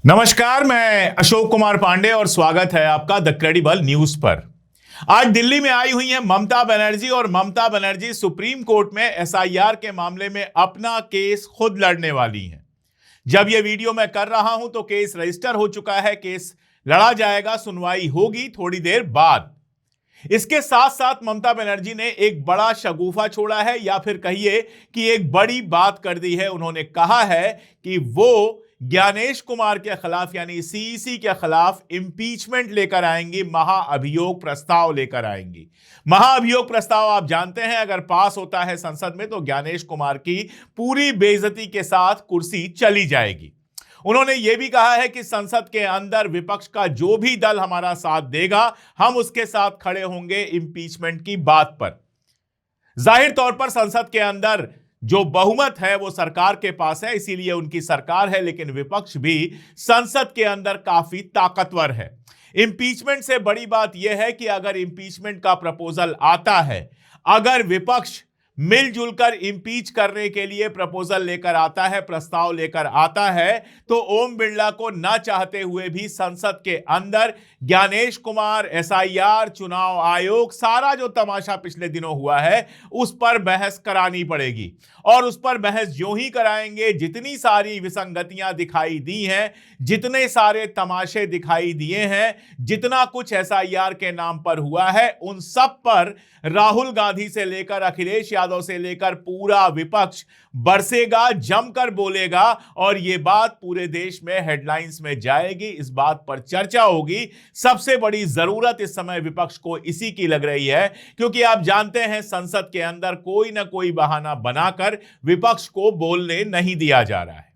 नमस्कार, मैं अशोक कुमार पांडे और स्वागत है आपका द क्रेडिबल न्यूज पर। आज दिल्ली में आई हुई हैं ममता बनर्जी और ममता बनर्जी सुप्रीम कोर्ट में एसआईआर के मामले में अपना केस खुद लड़ने वाली हैं। जब यह वीडियो मैं कर रहा हूं तो केस रजिस्टर हो चुका है, केस लड़ा जाएगा, सुनवाई होगी थोड़ी देर बाद। इसके साथ साथ ममता बनर्जी ने एक बड़ा शगुफा छोड़ा है, या फिर कहिए कि एक बड़ी बात कर दी है। उन्होंने कहा है कि वो ज्ञानेश कुमार के खिलाफ यानी सीईसी के खिलाफ इंपीचमेंट लेकर आएंगी, महाअभियोग प्रस्ताव लेकर आएंगी। महाअभियोग प्रस्ताव आप जानते हैं, अगर पास होता है संसद में तो ज्ञानेश कुमार की पूरी बेइज्जती के साथ कुर्सी चली जाएगी। उन्होंने यह भी कहा है कि संसद के अंदर विपक्ष का जो भी दल हमारा साथ देगा, हम उसके साथ खड़े होंगे इंपीचमेंट की बात पर। जाहिर तौर पर संसद के अंदर जो बहुमत है वो सरकार के पास है, इसीलिए उनकी सरकार है, लेकिन विपक्ष भी संसद के अंदर काफी ताकतवर है। इंपीचमेंट से बड़ी बात यह है कि अगर इंपीचमेंट का प्रपोजल आता है, अगर विपक्ष मिलजुल कर इंपीच करने के लिए प्रपोजल लेकर आता है, प्रस्ताव लेकर आता है, तो ओम बिरला को ना चाहते हुए भी संसद के अंदर ज्ञानेश कुमार, एसआईआर, चुनाव आयोग, सारा जो तमाशा पिछले दिनों हुआ है उस पर बहस करानी पड़ेगी। और उस पर बहस जो ही कराएंगे, जितनी सारी विसंगतियां दिखाई दी हैं, जितने सारे तमाशे दिखाई दिए हैं, जितना कुछ एसआईआर के नाम पर हुआ है, उन सब पर राहुल गांधी से लेकर अखिलेश यादव से लेकर पूरा विपक्ष बरसेगा, जमकर बोलेगा और यह बात पूरे देश में हेडलाइंस में जाएगी। इस बात पर चर्चा होगी। सबसे बड़ी जरूरत इस समय विपक्ष को इसी की लग रही है, क्योंकि आप जानते हैं संसद के अंदर कोई ना कोई बहाना बनाकर विपक्ष को बोलने नहीं दिया जा रहा है।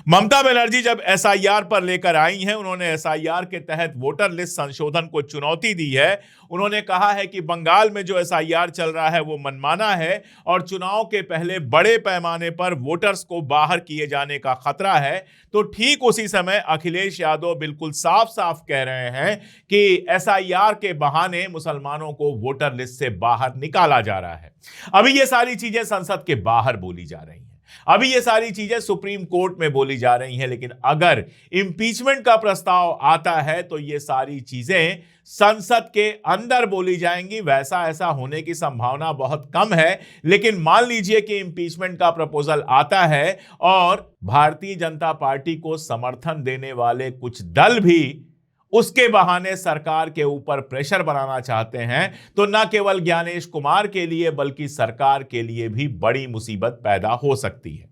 ममता बनर्जी जब एसआईआर पर लेकर आई हैं, उन्होंने एसआईआर के तहत वोटर लिस्ट संशोधन को चुनौती दी है। उन्होंने कहा है कि बंगाल में जो एसआईआर चल रहा है वो मनमाना है और चुनाव के पहले बड़े पैमाने पर वोटर्स को बाहर किए जाने का खतरा है। तो ठीक उसी समय अखिलेश यादव बिल्कुल साफ साफ कह रहे हैं कि एसआईआर के बहाने मुसलमानों को वोटर लिस्ट से बाहर निकाला जा रहा है। अभी ये सारी चीजें संसद के बाहर बोली जा रही हैं, अभी ये सारी चीजें सुप्रीम कोर्ट में बोली जा रही हैं, लेकिन अगर इंपीचमेंट का प्रस्ताव आता है तो ये सारी चीजें संसद के अंदर बोली जाएंगी। वैसा ऐसा होने की संभावना बहुत कम है, लेकिन मान लीजिए कि इंपीचमेंट का प्रपोजल आता है और भारतीय जनता पार्टी को समर्थन देने वाले कुछ दल भी उसके बहाने सरकार के ऊपर प्रेशर बनाना चाहते हैं, तो न केवल ज्ञानेश कुमार के लिए बल्कि सरकार के लिए भी बड़ी मुसीबत पैदा हो सकती है।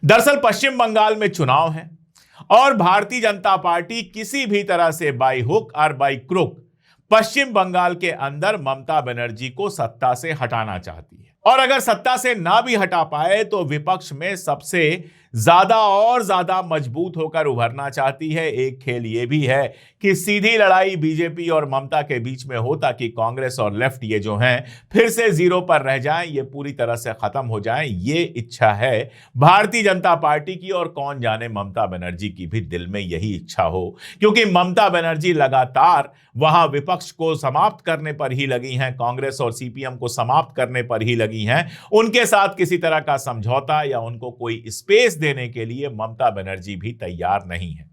दरअसल पश्चिम बंगाल में चुनाव है और भारतीय जनता पार्टी किसी भी तरह से बाई हुक और बाई क्रुक पश्चिम बंगाल के अंदर ममता बनर्जी को सत्ता से हटाना चाहती है। और अगर सत्ता से ना भी हटा पाए तो विपक्ष में सबसे ज्यादा और ज्यादा मजबूत होकर उभरना चाहती है। एक खेल यह भी है कि सीधी लड़ाई बीजेपी और ममता के बीच में हो, ताकि कांग्रेस और लेफ्ट ये जो हैं फिर से जीरो पर रह जाएं, ये पूरी तरह से खत्म हो जाएं। ये इच्छा है भारतीय जनता पार्टी की और कौन जाने ममता बनर्जी की भी दिल में यही इच्छा हो, क्योंकि ममता बनर्जी लगातार वहां विपक्ष को समाप्त करने पर ही लगी हैं, कांग्रेस और सीपीएम को समाप्त करने पर ही लगी हैं। उनके साथ किसी तरह का समझौता या उनको कोई स्पेस देने के लिए ममता बनर्जी भी तैयार नहीं है।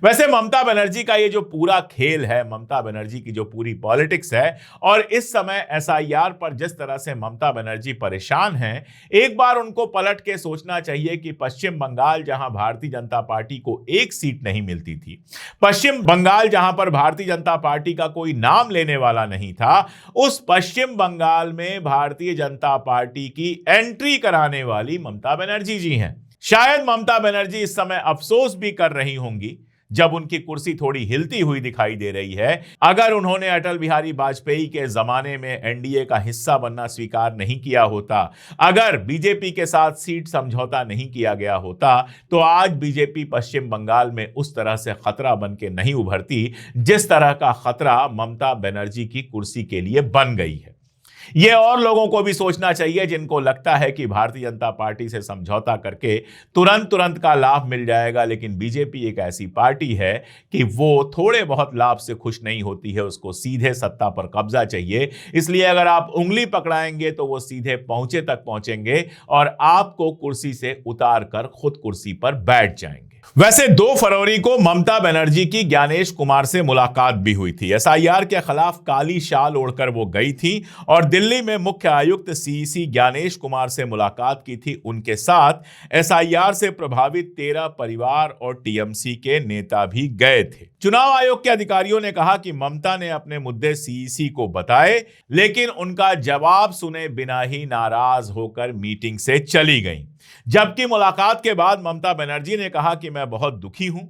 वैसे ममता बनर्जी का ये जो पूरा खेल है, ममता बनर्जी की जो पूरी पॉलिटिक्स है, और इस समय एसआईआर पर जिस तरह से ममता बनर्जी परेशान हैं, एक बार उनको पलट के सोचना चाहिए कि पश्चिम बंगाल जहां भारतीय जनता पार्टी को एक सीट नहीं मिलती थी, पश्चिम बंगाल जहां पर भारतीय जनता पार्टी का कोई नाम लेने वाला नहीं था, उस पश्चिम बंगाल में भारतीय जनता पार्टी की एंट्री कराने वाली ममता बनर्जी जी हैं। शायद ममता बनर्जी इस समय अफसोस भी कर रही होंगी जब उनकी कुर्सी थोड़ी हिलती हुई दिखाई दे रही है। अगर उन्होंने अटल बिहारी वाजपेयी के जमाने में एनडीए का हिस्सा बनना स्वीकार नहीं किया होता, अगर बीजेपी के साथ सीट समझौता नहीं किया गया होता, तो आज बीजेपी पश्चिम बंगाल में उस तरह से खतरा बन के नहीं उभरती जिस तरह का खतरा ममता बनर्जी की कुर्सी के लिए बन गई है। ये और लोगों को भी सोचना चाहिए जिनको लगता है कि भारतीय जनता पार्टी से समझौता करके तुरंत का लाभ मिल जाएगा, लेकिन बीजेपी एक ऐसी पार्टी है कि वो थोड़े बहुत लाभ से खुश नहीं होती है, उसको सीधे सत्ता पर कब्जा चाहिए। इसलिए अगर आप उंगली पकड़ाएंगे तो वो सीधे पहुंचे तक पहुंचेंगे और आपको कुर्सी से उतार कर खुद कुर्सी पर बैठ जाएंगे। वैसे 2 फरवरी को ममता बनर्जी की ज्ञानेश कुमार से मुलाकात भी हुई थी। एसआईआर के खिलाफ काली शाल ओढ़कर वो गई थी और दिल्ली में मुख्य आयुक्त सीईसी ज्ञानेश कुमार से मुलाकात की थी। उनके साथ एसआईआर से प्रभावित 13 परिवार और टीएमसी के नेता भी गए थे। चुनाव आयोग के अधिकारियों ने कहा कि ममता ने अपने मुद्दे सीईसी को बताए, लेकिन उनका जवाब सुने बिना ही नाराज होकर मीटिंग से चली गईं। जबकि मुलाकात के बाद ममता बनर्जी ने कहा कि मैं बहुत दुखी हूं।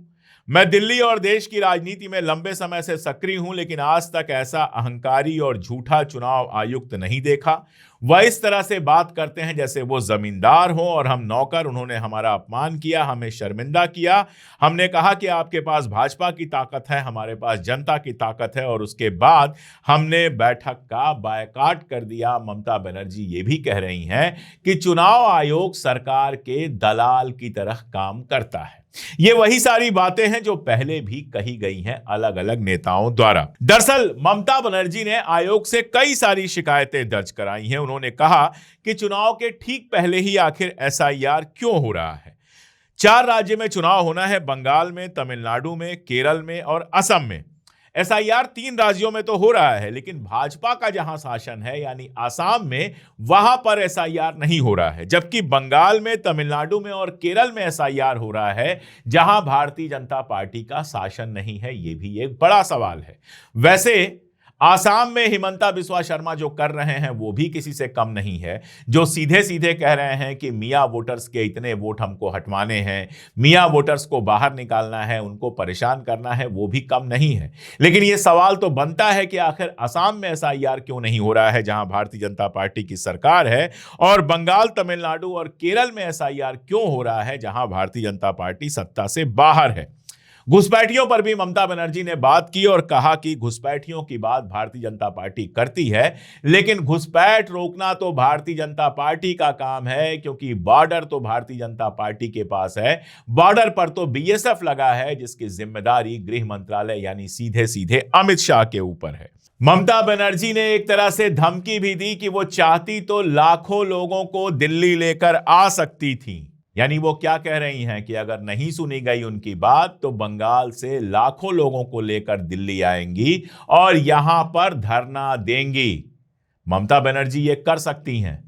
मैं दिल्ली और देश की राजनीति में लंबे समय से सक्रिय हूं, लेकिन आज तक ऐसा अहंकारी और झूठा चुनाव आयुक्त नहीं देखा। वह इस तरह से बात करते हैं जैसे वो जमींदार हो और हम नौकर। उन्होंने हमारा अपमान किया, हमें शर्मिंदा किया। हमने कहा कि आपके पास भाजपा की ताकत है, हमारे पास जनता की ताकत है, और उसके बाद हमने बैठक का बायकॉट कर दिया। ममता बनर्जी ये भी कह रही हैं कि चुनाव आयोग सरकार के दलाल की तरह काम करता है। ये वही सारी बातें हैं जो पहले भी कही गई हैं अलग अलग नेताओं द्वारा। दरअसल ममता बनर्जी ने आयोग से कई सारी शिकायतें दर्ज कराई हैं। उन्होंने कहा कि चुनाव के ठीक पहले ही आखिर एसआईआर क्यों हो रहा है। 4 राज्य में चुनाव होना है, बंगाल में, तमिलनाडु में, केरल में और असम में। एसआईआर 3 राज्यों में तो हो रहा है, लेकिन भाजपा का जहां शासन है यानी आसाम में, वहां पर एसआईआर नहीं हो रहा है। जबकि बंगाल में, तमिलनाडु में और केरल में एसआईआर हो रहा है, जहां भारतीय जनता पार्टी का शासन नहीं है। यह भी एक बड़ा सवाल है। वैसे आसाम में हिमंता बिस्वा शर्मा जो कर रहे हैं वो भी किसी से कम नहीं है। जो सीधे सीधे कह रहे हैं कि मियां वोटर्स के इतने वोट हमको हटवाने हैं, मियां वोटर्स को बाहर निकालना है, उनको परेशान करना है, वो भी कम नहीं है। लेकिन ये सवाल तो बनता है कि आखिर असम में एसआईआर क्यों नहीं हो रहा है जहां भारतीय जनता पार्टी की सरकार है, और बंगाल, तमिलनाडु और केरल में एसआईआर क्यों हो रहा है जहां भारतीय जनता पार्टी सत्ता से बाहर है। घुसपैठियों पर भी ममता बनर्जी ने बात की और कहा कि घुसपैठियों की बात भारतीय जनता पार्टी करती है, लेकिन घुसपैठ रोकना तो भारतीय जनता पार्टी का काम है, क्योंकि बॉर्डर तो भारतीय जनता पार्टी के पास है। बॉर्डर पर तो बीएसएफ लगा है, जिसकी जिम्मेदारी गृह मंत्रालय यानी सीधे सीधे अमित शाह के ऊपर है। ममता बनर्जी ने एक तरह से धमकी भी दी कि वो चाहती तो लाखों लोगों को दिल्ली लेकर आ सकती थी। यानी वो क्या कह रही हैं कि अगर नहीं सुनी गई उनकी बात तो बंगाल से लाखों लोगों को लेकर दिल्ली आएंगी और यहां पर धरना देंगी। ममता बनर्जी ये कर सकती हैं।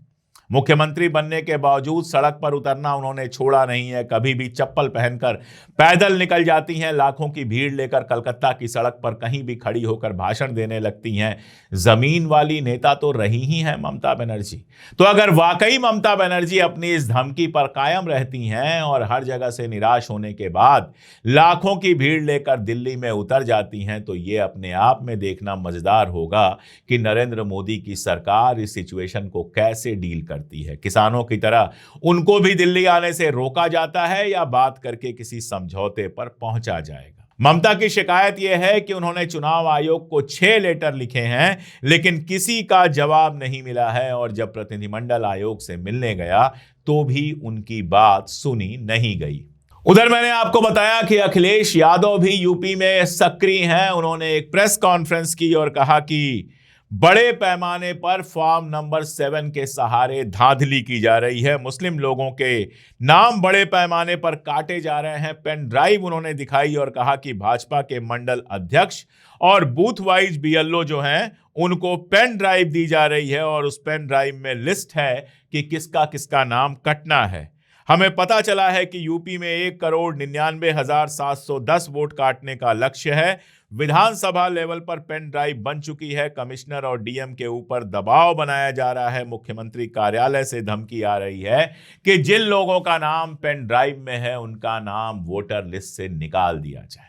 मुख्यमंत्री बनने के बावजूद सड़क पर उतरना उन्होंने छोड़ा नहीं है। कभी भी चप्पल पहनकर पैदल निकल जाती हैं, लाखों की भीड़ लेकर कलकत्ता की सड़क पर कहीं भी खड़ी होकर भाषण देने लगती हैं। जमीन वाली नेता तो रही ही हैं ममता बनर्जी। तो अगर वाकई ममता बनर्जी अपनी इस धमकी पर कायम रहती हैं और हर जगह से निराश होने के बाद लाखों की भीड़ लेकर दिल्ली में उतर जाती हैं, तो ये अपने आप में देखना मजेदार होगा कि नरेंद्र मोदी की सरकार इस सिचुएशन को कैसे डील करती है। किसानों की तरह उनको भी दिल्ली आने से रोका जाता है या बात करके किसी समझौते पर पहुंचा जाएगा। ममता की शिकायत यह है कि उन्होंने चुनाव आयोग को 6 लेटर लिखे हैं, लेकिन किसी का जवाब नहीं मिला है, और जब प्रतिनिधिमंडल आयोग से मिलने गया तो भी उनकी बात सुनी नहीं गई। उधर मैंने आपको बताया कि अखिलेश यादव भी यूपी में सक्रिय हैं। उन्होंने एक प्रेस कॉन्फ्रेंस की और कहा कि बड़े पैमाने पर फॉर्म नंबर 7 के सहारे धांधली की जा रही है। मुस्लिम लोगों के नाम बड़े पैमाने पर काटे जा रहे हैं। पेन ड्राइव उन्होंने दिखाई और कहा कि भाजपा के मंडल अध्यक्ष और बूथ वाइज बीएलओ जो हैं उनको पेन ड्राइव दी जा रही है, और उस पेन ड्राइव में लिस्ट है कि किसका किसका नाम कटना है। हमें पता चला है कि यूपी में 1,99,710 वोट काटने का लक्ष्य है। विधानसभा लेवल पर पेन ड्राइव बन चुकी है। कमिश्नर और डीएम के ऊपर दबाव बनाया जा रहा है। मुख्यमंत्री कार्यालय से धमकी आ रही है कि जिन लोगों का नाम पेन ड्राइव में है उनका नाम वोटर लिस्ट से निकाल दिया जाए।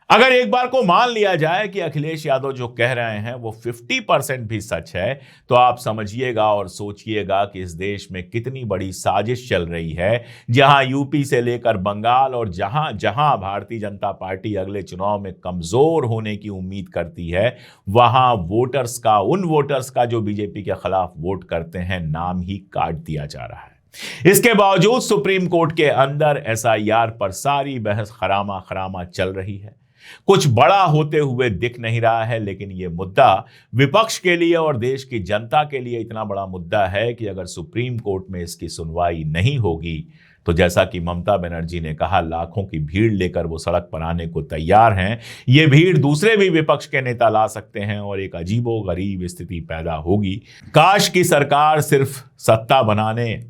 अगर एक बार को मान लिया जाए कि अखिलेश यादव जो कह रहे हैं वो 50% भी सच है, तो आप समझिएगा और सोचिएगा कि इस देश में कितनी बड़ी साजिश चल रही है, जहां यूपी से लेकर बंगाल और जहां जहां भारतीय जनता पार्टी अगले चुनाव में कमजोर होने की उम्मीद करती है, वहां वोटर्स का, उन वोटर्स का जो बीजेपी के खिलाफ वोट करते हैं, नाम ही काट दिया जा रहा है। इसके बावजूद सुप्रीम कोर्ट के अंदर एसआईआर पर सारी बहस खरामा खरामा चल रही है। कुछ बड़ा होते हुए दिख नहीं रहा है, लेकिन यह मुद्दा विपक्ष के लिए और देश की जनता के लिए इतना बड़ा मुद्दा है कि अगर सुप्रीम कोर्ट में इसकी सुनवाई नहीं होगी तो जैसा कि ममता बनर्जी ने कहा, लाखों की भीड़ लेकर वो सड़क पर आने को तैयार हैं। ये भीड़ दूसरे भी विपक्ष के नेता ला सकते हैं और एक अजीबोगरीब स्थिति पैदा होगी। काश की सरकार सिर्फ सत्ता बनाने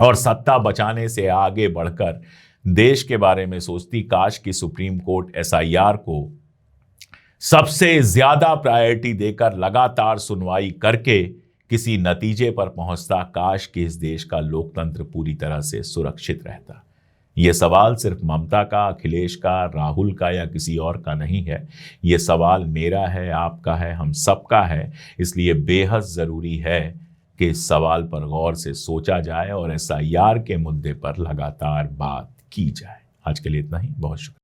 और सत्ता बचाने से आगे बढ़कर देश के बारे में सोचती। काश की सुप्रीम कोर्ट एसआईआर को सबसे ज्यादा प्रायोरिटी देकर लगातार सुनवाई करके किसी नतीजे पर पहुंचता। काश कि इस देश का लोकतंत्र पूरी तरह से सुरक्षित रहता। यह सवाल सिर्फ ममता का, अखिलेश का, राहुल का या किसी और का नहीं है। यह सवाल मेरा है, आपका है, हम सबका है। इसलिए बेहद जरूरी है कि इस सवाल पर गौर से सोचा जाए और एसआईआर के मुद्दे पर लगातार बात की जाए। आज के लिए इतना ही। बहुत शुक्रिया।